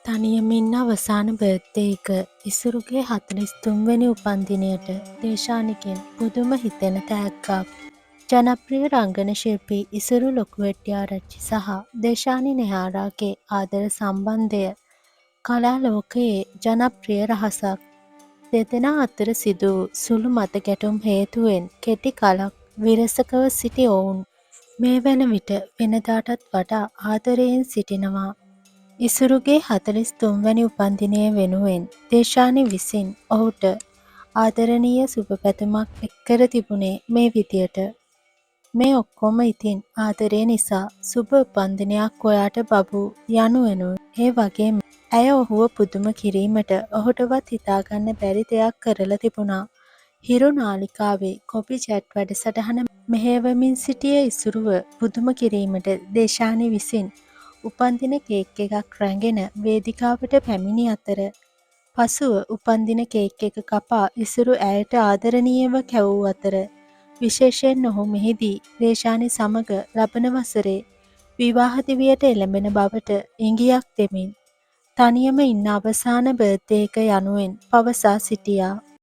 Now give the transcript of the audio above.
තනියමින් අවසාන බර්ත්ඩේ එක ඉසුරුගේ 43 වෙනි උපන්දිනයට දේශානිගෙන් පුදුම හිතෙන තෑග්ගක්. ජනප්‍රිය රංගන ශිල්පී ඉසුරු ලොකුවෙට්ටිආරච්චි සහ දේශානි නෙහාරාගේ ආදර සම්බන්ධය කලා ලෝකයේ ජනප්‍රිය රහසක්. දෙදෙනා අතර සිදු වූ සුළු මත ගැටුම් හේතුවෙන් කෙටි කලක් විරසකව සිටි ඔවුන් මේ වන විට වෙනදාටත් වඩා ආදරයෙන් සිටිනවා. ඉසුරුගේ 43 වැනි උපන්දිනය වෙනුවෙන් දේශානි විසින් ඔහුට ආදරණීය සුභපැතුමක් එක්කර තිබුණේ මේ විදියට. මේ ඔක්කොම ඉතින් ආදරේ නිසා සුභ උපන්දිනයක් ඔයාට බබූ යනුවෙනුයි. ඒ වගේම ඇය ඔහුව පුදුම කිරීමට ඔහුටවත් හිතාගන්න බැරි දෙයක් කරලා තිබුණා. හිරු නාලිකාවේ කොපි චැට් වැඩසටහන මෙහෙයවමින් සිටිය ඉසුරුව පුදුම කිරීමට දේශානි විසින් උපන්දින කේක් එකක් රැගෙන වේදිකාවට පැමිණි අතර පසුව උපන්දින කේක් එක කපා ඉසුරු ඇයට ආදරණීයව කැවූ අතර විශේෂයෙන් ඔහු මෙහිදී දේශානි සමග ලබන වසරේ විවාහ දිවියට එළඹෙන බවට ඉඟියක් දෙමින් තනියම ඉන්න අවසාන බර්ත්ඩේ එක යනුවෙන් පවසා සිටියා.